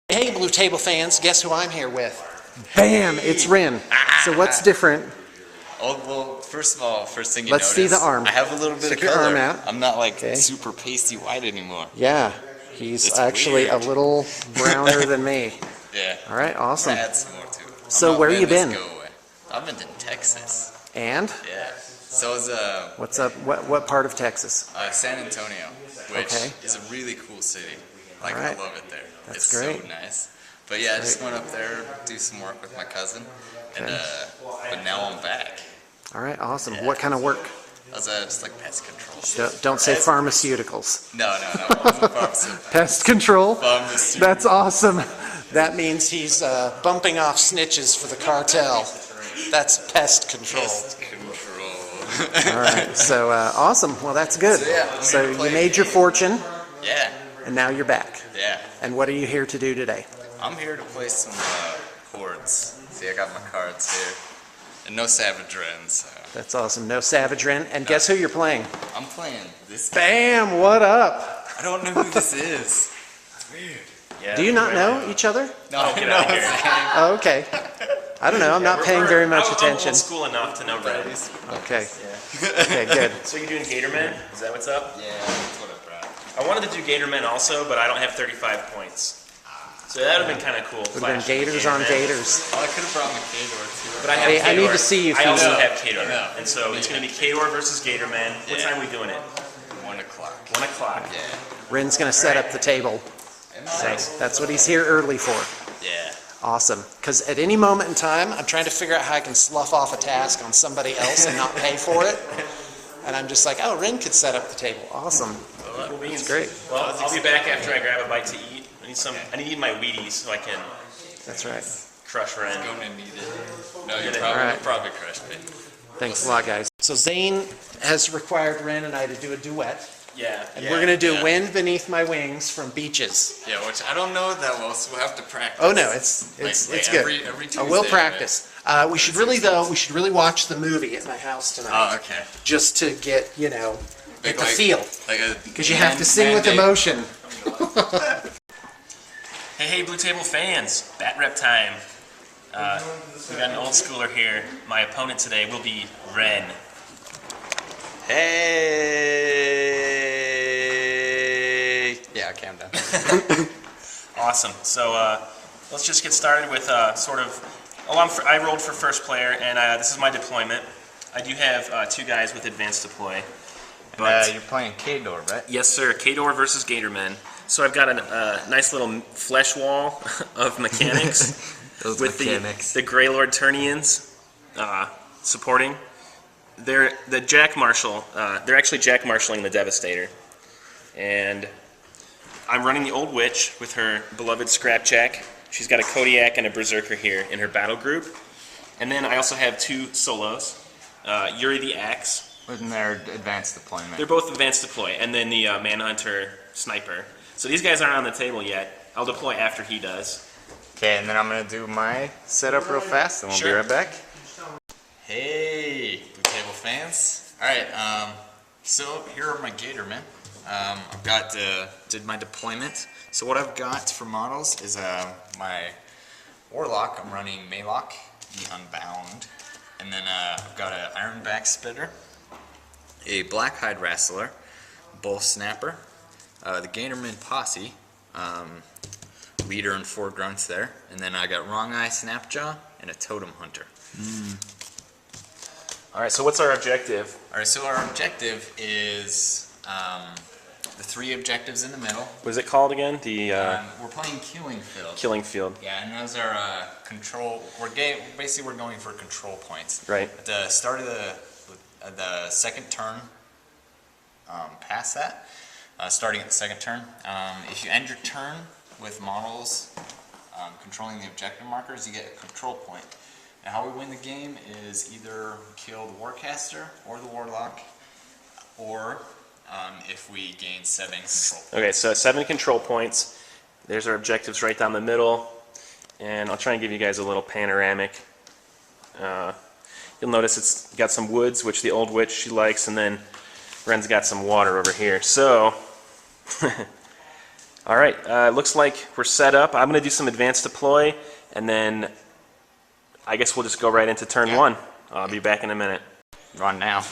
Hey, Blue Table fans, guess who I'm here with? Bam! It's Rin. So what's different? Oh, well, first of all, first thing you Let's see the arm. I have a little bit Stick of your color. arm out. I'm not like Okay. super pasty white anymore. Yeah, he's It's actually weird. a little browner than me. Yeah. All right, awesome. I'm gonna add some more to it. So where you been? Go away. I've been to Texas. And? Yeah. So is What's up? What part of Texas? San Antonio, which Okay. is a really cool city. Like All right. I love it there. That's it's great. so nice. But yeah, I just went up there do some work with my cousin, and Okay. but now I'm back. All right, awesome. Yeah. What kind of work? I was just like pest control. Don't say pharmaceuticals. No, it wasn't pharmaceutical. Pest control? Pharmaceutical. That's awesome. That means he's bumping off snitches for the cartel. That's pest control. Pest control. All right, so awesome. Well, that's good. So, yeah, So you made your fortune, Yeah, and now you're back. yeah. And what are you here to do today? I'm here to play some chords. See, I got my cards here. And no Savage Ren, so. That's awesome. No Savage Ren. And guess who you're playing? I'm playing this guy. Bam! What up? I don't know who this is. It's weird. Yeah, Do you not know each other? No, get out of here. Oh, okay. I don't know. I'm not paying very much attention. I'm old school enough to know Red. Okay. Okay, good. So you're doing Gatorman? Is that what's up? Yeah, that's what I brought. I wanted to do Gatorman also, but I don't have 35 points. So that would have been kind of cool. Would have been flashing Gators Gatorman. on Gators. Oh, I could have brought my Khador too. But I have Hey, I need Khador. to see you, I also Phoebe. have Khador. I know. And so it's going to be Khador versus Gatorman. What Yeah. time are we doing it? 1 o'clock. 1 o'clock. Yeah. Ren's going to set up the table. So that's what he's here early for. Yeah. Awesome. Because at any moment in time, I'm trying to figure out how I can slough off a task on somebody else and not pay for it. And I'm just like, oh, Ren could set up the table. Awesome. Cool beans. That's great. Well, I'll be back after I grab a bite to eat. I need to eat my Wheaties so I can That's right. crush Ren. Going to need it. No, you're All probably, right. you'll probably crush me. Thanks a lot, guys. So Zane has required Ren and I to do a duet. Yeah. And Yeah, we're going to do yeah. Wind Beneath My Wings from Beaches. Yeah, which I don't know that well, so we'll have to practice. Oh, no, it's Like good. every Tuesday, We'll right? practice. We should really watch the movie at my house tonight. Oh, okay. Just to get, get the like- feel. Like a Because you have to sing with mandate. emotion. Hey, Blue Table fans, bat rep time. We got an old schooler here. My opponent today will be Ren. Hey. Yeah, calm down. Awesome. So let's just get started with sort of. Oh, I rolled for first player, and this is my deployment. I do have 2 guys with advanced deploy. But You're playing Khador, right? yes, sir. Khador versus Gatorman. So I've got a nice little flesh wall of mechanics. Those with mechanics. the Grey Lord Turnians supporting. They're the Jack Marshal. They're actually Jack Marshalling the Devastator, and I'm running the Old Witch with her beloved Scrapjack. She's got a Kodiak and a Berserker here in her battle group, and then I also have 2 solos. Yuri the Axe. Within their advanced deployment. They're both advanced deploy, and then the Manhunter Sniper. So these guys aren't on the table yet. I'll deploy after he does. Okay, and then I'm going to do my setup real fast, and we'll Sure. be right back. Hey, Blue Table fans. Alright, so here are my Gatormen. I've got, did my deployment. So what I've got for models is my Warlock. I'm running Maylock, the Unbound. And then I've got an Ironback Spitter, a Blackhide Wrestler, Bull Snapper, the Gatorman Posse, leader and 4 grunts there, and then I got Wrong Eye Snapjaw and a Totem Hunter. All right. So what's our objective? Alright, so our objective is the 3 objectives in the middle. What is it called again? The We're playing Killing Field. Killing Field. Yeah, and those are control. Basically, we're going for control points. Right. At the start of the second turn, past that, starting at the second turn, if you end your turn with models controlling the objective markers, you get a control point. And how we win the game is either kill the Warcaster or the Warlock, or if we gain 7 control points. Okay, so 7 control points. There's our objectives right down the middle, and I'll try and give you guys a little panoramic. You'll notice it's got some woods, which the Old Witch she likes, and then Ren's got some water over here. So All right, looks like we're set up. I'm going to do some advanced deploy, and then I guess we'll just go right into turn one. I'll be back in a minute. Run now.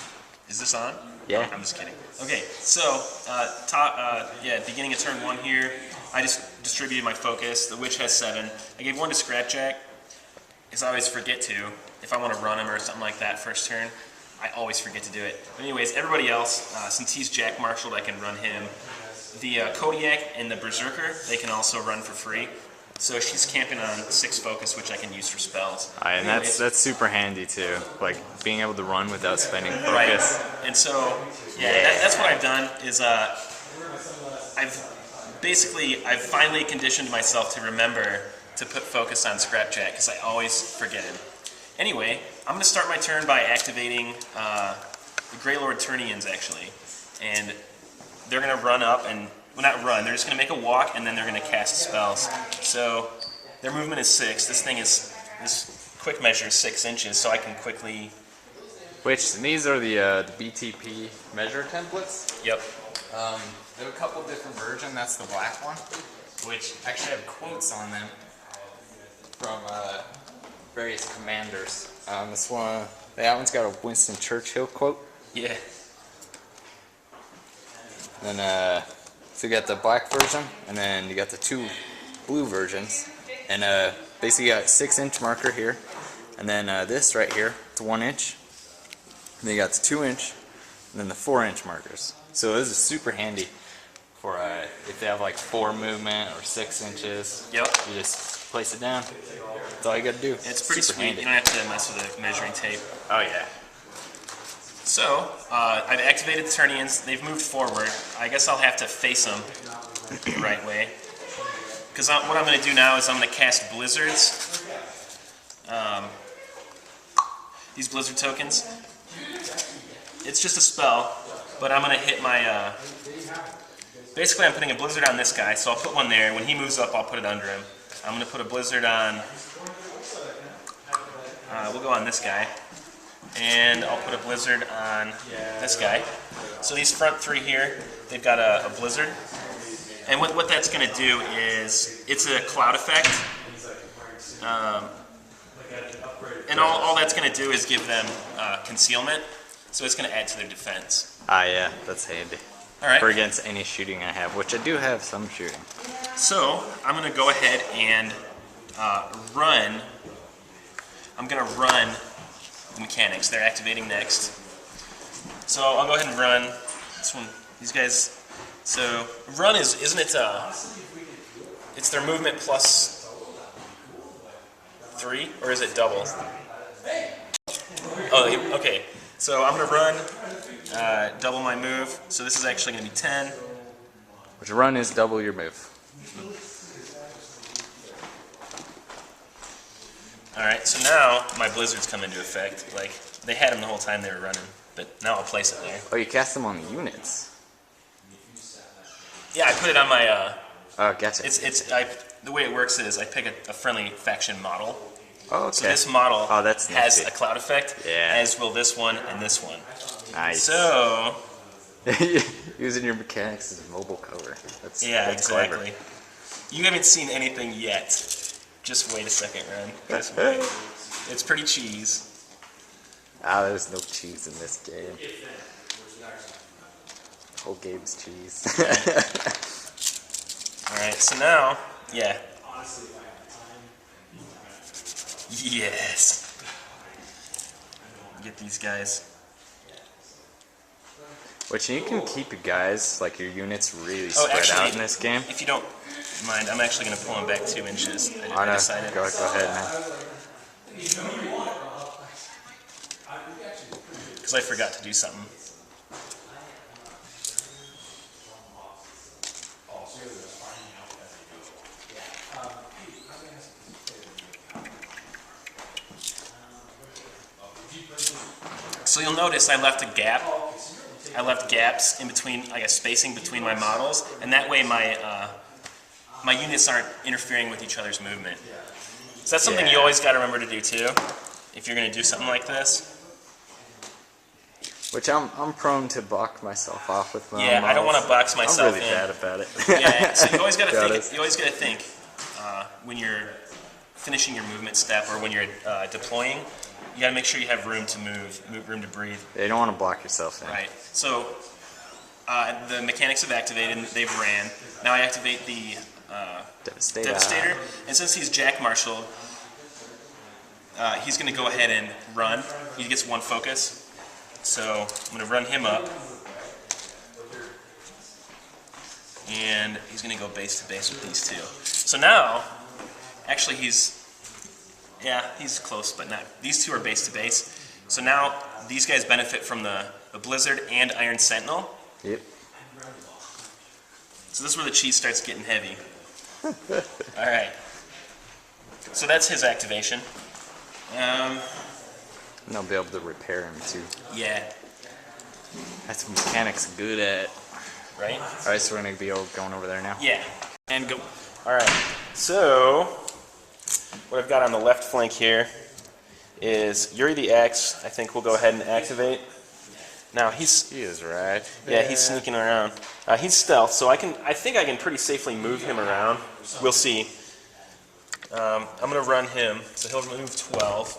Is this on? Yeah. I'm just kidding. Okay, so beginning of turn one here, I just distributed my focus. The witch has 7. I gave 1 to Scrapjack, because I always forget to. If I want to run him or something like that first turn, I always forget to do it. But anyways, everybody else, since he's Jack Marshaled, I can run him. The Kodiak and the Berserker, they can also run for free. So she's camping on 6 focus, which I can use for spells. And that's super handy too, like being able to run without spending focus. Right. And so, that's what I've done is I've finally conditioned myself to remember to put focus on Scrapjack because I always forget him. Anyway, I'm going to start my turn by activating the Grey Lord Turnians actually, and they're going to run up and. Well, not run, they're just going to make a walk and then they're going to cast spells. So their movement is 6. This quick measure is 6 inches, so I can quickly. Which these are the BTP measure templates. Yep. There are a couple different versions. That's the black one, which actually have quotes on them from various commanders. This one, that one's got a Winston Churchill quote. Yeah. Then so you got the black version, and then you got the 2 blue versions, and basically you got a 6-inch marker here, and then this right here, it's 1 inch, and then you got the 2-inch, and then the 4-inch markers. So this is super handy for if they have like 4 movement or 6 inches. Yep. You just place it down. That's all you got to do. It's pretty super sweet. handy. You don't have to mess with the measuring tape. Oh yeah. So, I've activated the Turnians. They've moved forward. I guess I'll have to face them the right way. Because what I'm going to do now is I'm going to cast Blizzards. These Blizzard tokens. It's just a spell, but I'm going to hit my... basically, I'm putting a Blizzard on this guy, so I'll put one there. When he moves up, I'll put it under him. I'm going to put a Blizzard on... we'll go on this guy. And I'll put a Blizzard on this guy. So these front 3 here, they've got a Blizzard. And what that's going to do is, it's a cloud effect. And all that's going to do is give them concealment. So it's going to add to their defense. Yeah, that's handy. All right. For against any shooting I have, which I do have some shooting. So I'm going to go ahead and run. I'm going to run the mechanics. They're activating next. So I'll go ahead and run this one. These guys. So run isn't it? It's their movement plus 3, or is it double? Oh, okay. So I'm gonna run, double my move. So this is actually gonna be 10. Which run is double your move. Alright, so now my blizzards come into effect. Like, they had them the whole time they were running, but now I'll place it there. Oh, you cast them on the units. Yeah, I put it on my, Oh, gotcha. The way it works is I pick a friendly faction model. Oh, okay. So this model that's has nifty. a cloud effect, Yeah. as will this one and this one. Nice. So, Using your mechanics as a mobile cover. That's exactly. clever. You haven't seen anything yet. Just wait a second, Ren. Just wait. It's pretty cheese. There's no cheese in this game. The whole game's cheese. Alright, so now, yeah. Yes. Get these guys. Which you can keep your guys, like your units, really spread out in this game. If you don't mind, I'm actually going to pull them back 2 inches. I No, decided. go ahead, man. Because I forgot to do something. So you'll notice I left a gap. I left gaps in between, I guess, spacing between my models, and that way my my units aren't interfering with each other's movement. So that's something you always got to remember to do too, if you're going to do something like this. Which I'm prone to block myself off with my Yeah, own I don't want to models. box myself I'm really in. bad about it. Yeah, so you always got to Got think. it. You always got to think when you're finishing your movement step or when you're deploying. You got to make sure you have room to move, room to breathe. Yeah, you don't want to block yourself in. Right. So the mechanics have activated. And they've ran. Now I activate the Devastator, and since he's Jack Marshall, he's going to go ahead and run. He gets one focus, so I'm going to run him up, and he's going to go base to base with these two. So now, actually he's close, but not. These two are base to base. So now these guys benefit from the Blizzard and Iron Sentinel. Yep. So this is where the cheese starts getting heavy. All right. So that's his activation. And they'll be able to repair him too. Yeah. That's what mechanics are good at. Right? Alright, so we're going to be going over there now. Yeah. And go. All right. So what I've got on the left flank here is Yuri the Axe. I think we'll go ahead and activate. Now He is right. yeah, he's sneaking around. He's stealth, so I think I can pretty safely move him around. We'll see. I'm gonna run him, so he'll move 12.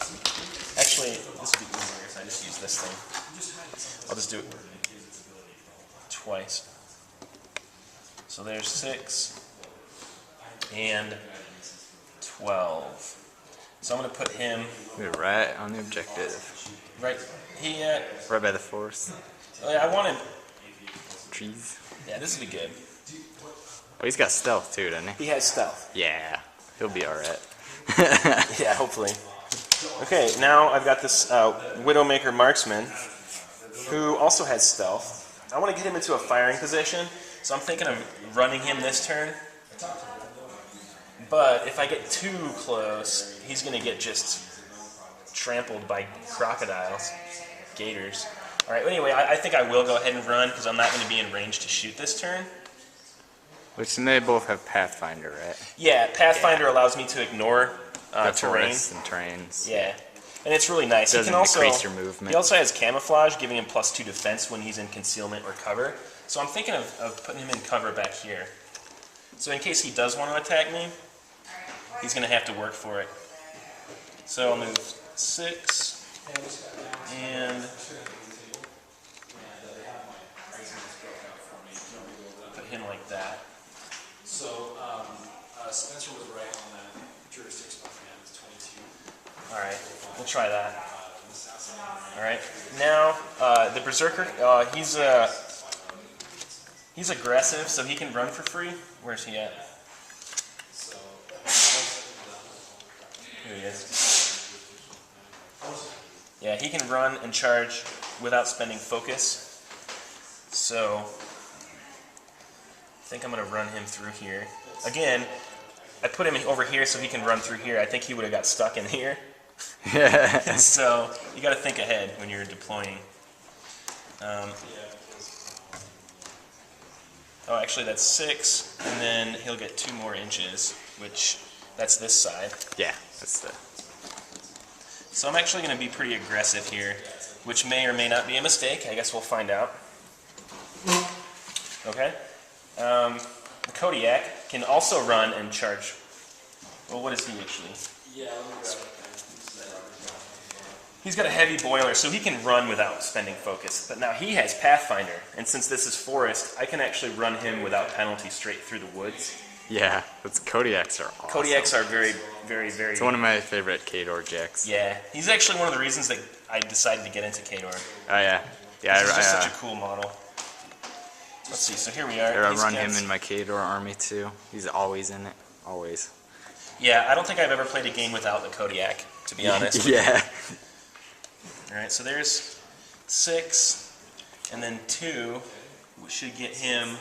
Actually, this would be easier if I just use this thing. I'll just do it twice. So there's 6 and 12. So I'm gonna put him We're right on the objective. right. He Right by the force. I want him. Trees. Yeah, this would be good. Oh, he's got stealth too, doesn't he? He has stealth. Yeah. He'll be alright. Yeah, hopefully. Okay, now I've got this Widowmaker Marksman who also has stealth. I want to get him into a firing position, so I'm thinking of running him this turn. But if I get too close, he's going to get just trampled by crocodiles, gators. Alright, anyway, I think I will go ahead and run because I'm not going to be in range to shoot this turn. Which they both have Pathfinder, right? Yeah, Pathfinder allows me to ignore The terrain. forests and terrains. Yeah, and it's really nice. Doesn't decrease your movement. He also has camouflage, giving him +2 defense when he's in concealment or cover. So I'm thinking of putting him in cover back here. So in case he does want to attack me, he's going to have to work for it. So I'll move 6 and put him like that. So Spencer was right on that jurisdiction command. It's 22. All right, we'll try that. All right, now the Berserker, he's aggressive, so he can run for free. Where's he at? Here he is. Yeah, he can run and charge without spending focus. So I think I'm going to run him through here. Again, I put him over here so he can run through here. I think he would have got stuck in here. So you got to think ahead when you're deploying. Oh, actually that's 6, and then he'll get 2 more inches, which that's this side. Yeah, that's the. So I'm actually going to be pretty aggressive here, which may or may not be a mistake. I guess we'll find out. Okay. The Kodiak can also run and charge. Well, what is he actually? Yeah, He's got a heavy boiler, so he can run without spending focus. But now he has Pathfinder, and since this is forest, I can actually run him without penalty straight through the woods. Yeah, those Kodiaks are awesome. Kodiaks are very, very, very... It's one of my favorite Khador jacks. Yeah, he's actually one of the reasons that I decided to get into Khador. Oh yeah. Yeah, He's just such a cool model. Let's see, so here we are. I run him in my Khador army too. He's always in it. Always. Yeah, I don't think I've ever played a game without the Kodiak, to be honest. Yeah. Alright, so there's 6, and then 2, we should get him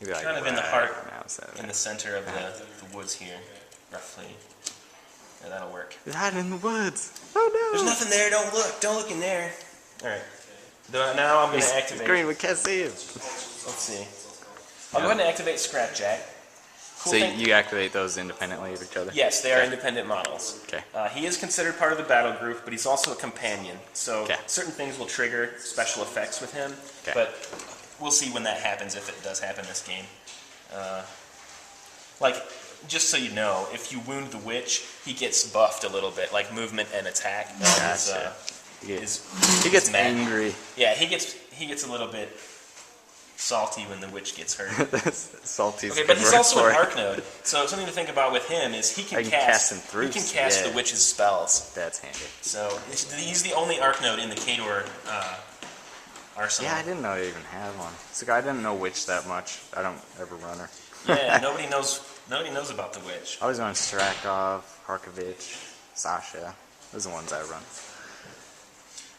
Like kind of in the heart, now, in the center of the woods here, roughly. Yeah, that'll work. He's hiding in the woods. Oh no! There's nothing there, don't look in there. Alright, now I'm going to activate. Green, we can't see him. Let's see. I'll go ahead and activate Scrapjack. Cool So thing- you activate those independently of each other? Yes, they are Okay. independent models. Okay. He is considered part of the battle group, but he's also a companion. So Okay. certain things will trigger special effects with him, Okay. but we'll see when that happens, if it does happen this game. Like, just so you know, if you wound the witch, he gets buffed a little bit, like movement and attack. Gotcha. Is He gets mad. angry. Yeah, he gets a little bit salty when the witch gets hurt. Salty. Okay, but he's also an arc node. So something to think about with him is he I can can cast cast him through, he can cast yeah. the witch's spells. That's handy. So he's the only arc node in the Khador arsenal. Yeah, I didn't know they even had one. So I didn't know Witch that much. I don't ever run her. Yeah, nobody knows about the witch. I was on Strakov, Harkovich, Sasha. Those are the ones I run.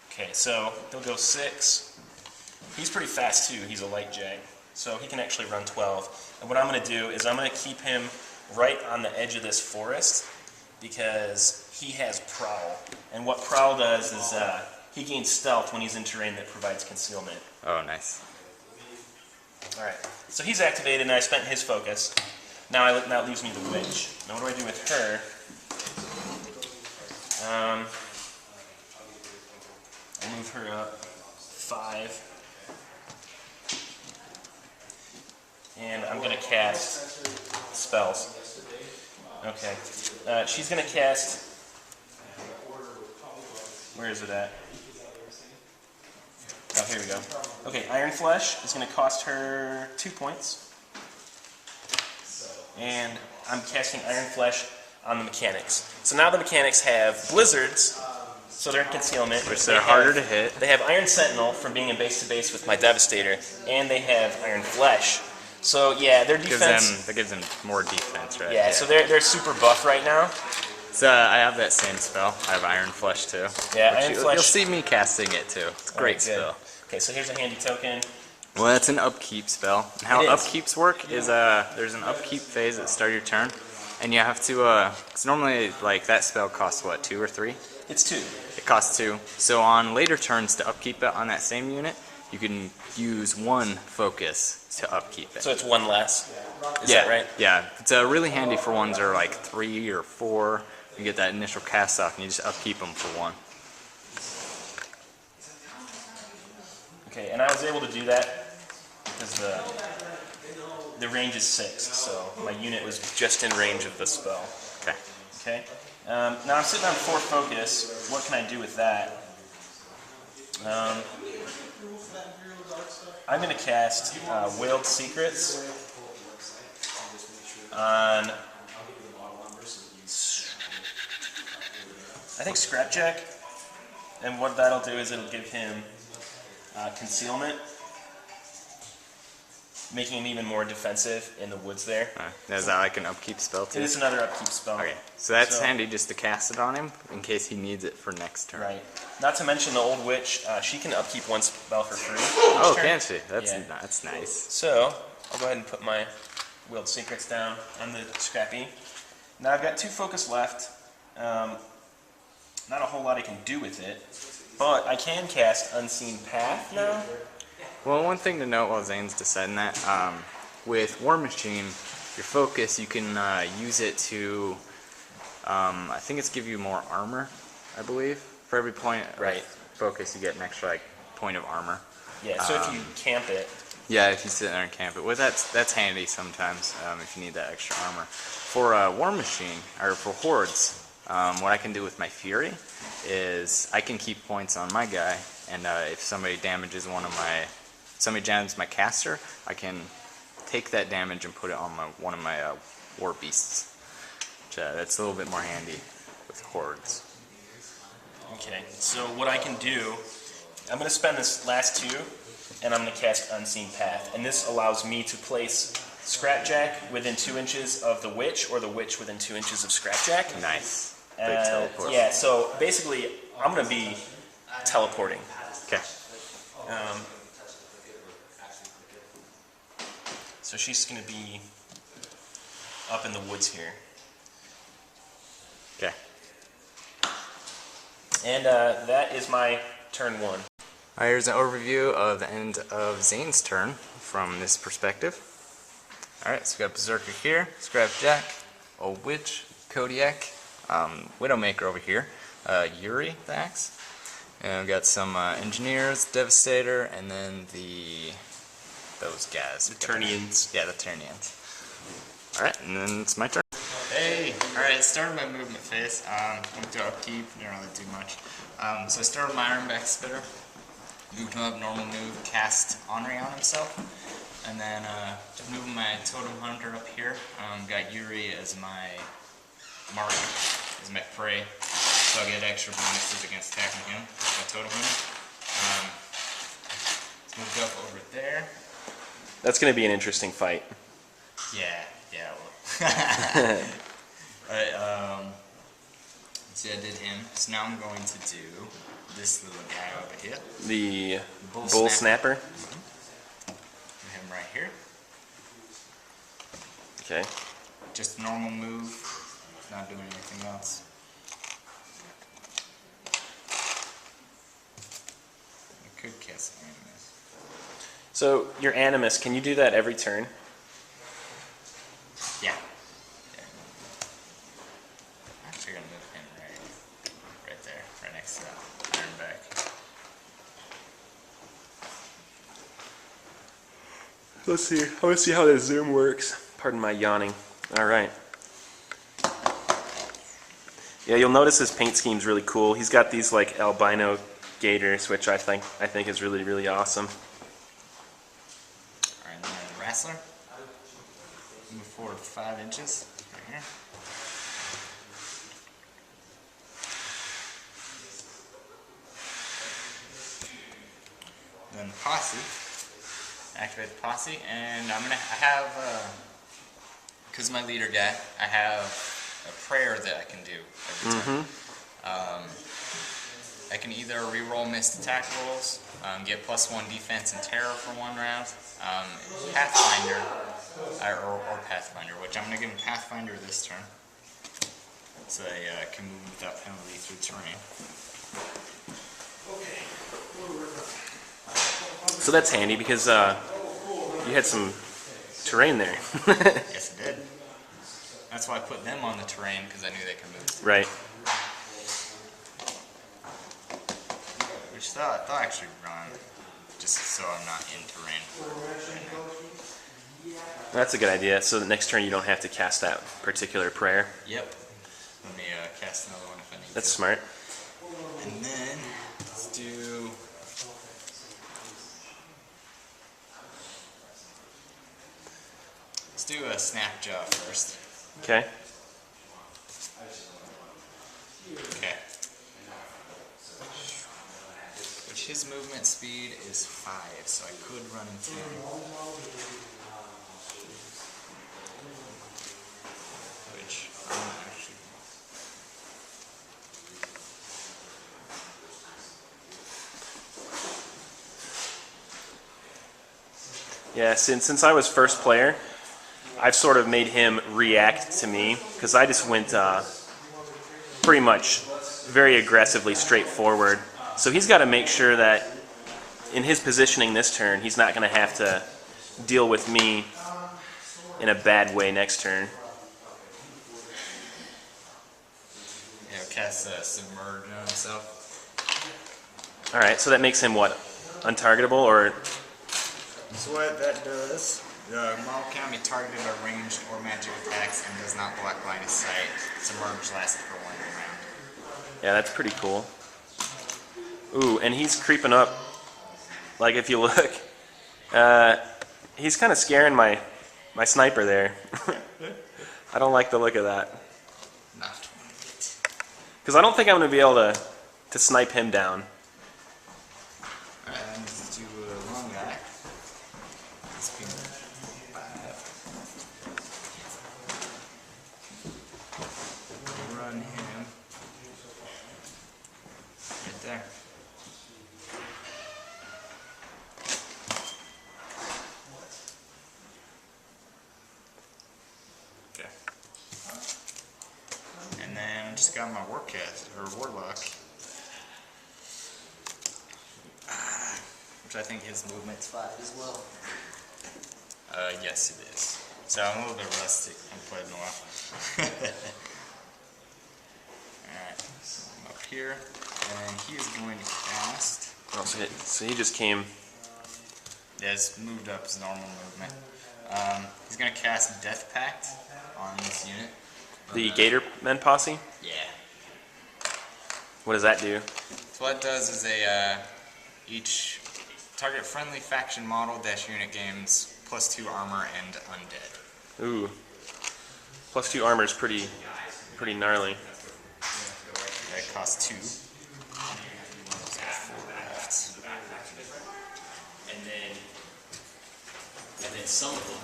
Okay, so he'll go 6. He's pretty fast too. He's a light jag, so he can actually run 12. And what I'm going to do is I'm going to keep him right on the edge of this forest because he has prowl. And what prowl does is he gains stealth when he's in terrain that provides concealment. Oh, nice. All right, so he's activated, and I spent his focus. Now it leaves me the witch. Now what do I do with her? I'll move her up 5. And I'm going to cast spells. Okay. She's going to cast... Where is it at? Oh, here we go. Okay, Iron Flesh is going to cost her 2 points. And I'm casting Iron Flesh on the mechanics. So now the mechanics have blizzards, so they're in concealment. Which they're harder to hit. They have Iron Sentinel from being in base-to-base with my Devastator, and they have Iron Flesh. So yeah, their defense... That gives them more defense, right? Yeah, so they're super buff right now. So I have that same spell. I have Iron Flesh too. Yeah, Which Iron you'll Flesh... see me casting it too. It's a great Alright, good. spell. Okay, so here's a handy token. Well, that's an upkeep spell. And how It is. upkeeps work is there's an upkeep phase at the start of your turn, and you have to. Cause normally, like that spell costs what, 2 or 3? It's 2. It costs 2. So on later turns to upkeep it on that same unit, you can use 1 focus to upkeep it. So it's 1 less. Is yeah, that right? Yeah, it's really handy for ones that are like 3 or 4. You get that initial cast off, and you just upkeep them for 1. Okay, and I was able to do that because the range is 6, so my unit was just in range of the spell. Okay. Okay. Now I'm sitting on 4 focus. What can I do with that? I'm going to cast Wailed Secrets on, I think, Scrapjack. And what that'll do is it'll give him concealment, making him even more defensive in the woods there. Is that like an upkeep spell too? It is another upkeep spell. Okay, so that's So- handy just to cast it on him in case he needs it for next turn. Right. Not to mention the old witch, she can upkeep 1 spell for free. Oh, each turn. can she? That's Yeah. that's nice. So, I'll go ahead and put my Willed Secrets down on the Scrappy. Now I've got 2 focus left. Not a whole lot I can do with it, but I can cast Unseen Path now. Well, one thing to note while Zane's deciding that, with War Machine, your focus, you can use it to, I think it's give you more armor, I believe. For every point Right. of focus, you get an extra like point of armor. Yeah, so if you camp it, Yeah, if you sit there and camp it. Well, that's handy sometimes if you need that extra armor. For War Machine, or for Hordes, what I can do with my Fury is I can keep points on my guy, and if somebody damages somebody jams my caster, I can take that damage and put it on one of my War Beasts. Which, that's a little bit more handy with Hordes. okay, so what I can do, I'm going to spend this last 2, and I'm going to cast Unseen Path. And this allows me to place Scrapjack within 2 inches of the Witch, or the Witch within 2 inches of Scrapjack. Nice. Big teleport. Yeah, so basically, I'm going to be teleporting. Okay. So she's going to be up in the woods here. Okay. And that is my turn 1. Here's an overview of the end of Zane's turn from this perspective. Alright, so we got Berserker here, Scrap Jack, Old Witch, Kodiak, Widowmaker over here, Yuri, the axe. And we got some Engineers, Devastator, and then those guys. The Turnians. Yeah, the Turnians. Alright, and then it's my turn. Hey! Alright, started my movement phase. Went to upkeep, didn't really do much. So I started my Ironback Spitter. Moved him up, normal move, cast Henri on himself. And then just moving my Totem Hunter up here. Got Yuri as my mark, as my prey. So I get extra bonuses against attacking him with my Totem Hunter. It's moved up over there. That's going to be an interesting fight. Yeah, well. Alright, so I did him. So now I'm going to do this little guy over here. The Bull Snapper. Put him right here. Okay. Just normal move, not doing anything else. I could cast Animus. So your Animus, can you do that every turn? Yeah. I'm actually gonna move him right there, right next to that Ironback. Let's see. I want to see how the zoom works. Pardon my yawning. All right. Yeah, you'll notice his paint scheme's really cool. He's got these like albino gators, which I think is really, really awesome. Alright, and then the Wrestler. Move forward 5 inches, right here. Then the Posse. Activate the Posse, and I have, because my leader guy, I have a prayer that I can do every time. I can either reroll missed attack rolls, get +1 defense and terror for 1 round, Pathfinder, or Pathfinder, which I'm going to give him Pathfinder this turn, so I can move without penalty through terrain. So that's handy because you had some terrain there. Yes, I did. That's why I put them on the terrain, because I knew they could move. Right. Which they'll actually run, just so I'm not in terrain right now. That's a good idea. So the next turn you don't have to cast that particular prayer. Yep. Let me cast another one if I need That's to. smart. And then, let's do a Snapjaw first. Okay. Okay. Which his movement speed is 5, so I could run into him. Which I'm actually. Yeah, since I was first player, I've sort of made him react to me because I just went pretty much very aggressively straightforward. So he's got to make sure that in his positioning this turn, he's not going to have to deal with me in a bad way next turn. Yeah, cast Submerge on himself. Alright, so that makes him what? Untargetable or... So what that does, the model can be targeted by ranged or magic attacks and does not block line of sight. Submerge lasts for 1 round. Yeah, that's pretty cool. Ooh, and he's creeping up. Like if you look, he's kind of scaring my sniper there. I don't like the look of that. Not Because I don't think I'm going to be able to snipe him down. Alright, let's do a long guy. Let's be 5. Run him. Right there. Okay. And then I just got my Warcast, or Warlock. Which I think his movement's 5 as well. Yes it is. So I'm a little bit rusty. I haven't played in a while. Alright, so I'm up here, and he is going to cast. Oh, so he just came. Yeah, it's moved up his normal movement. He's going to cast Death Pact on this unit. The Gator Men posse? Yeah. What does that do? So what it does is each target friendly faction model dash unit gains +2 armor and undead. Ooh. +2 armor is pretty gnarly. Yeah, it costs 2. So 4 left. And then some of them.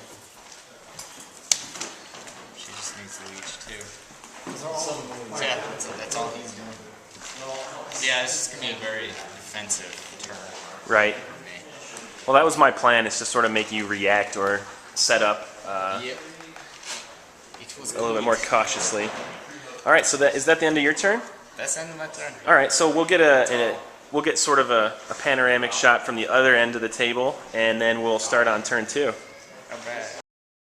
She just needs to leech too. So yeah, that's all he's doing. Yeah, this is going to be a very defensive turn Right. for me. Well, that was my plan, is to sort of make you react or set up Yep. a little bit more cautiously. All right, so is that the end of your turn? That's the end of my turn. All right, so we'll get sort of a panoramic shot from the other end of the table, and then we'll start on turn 2.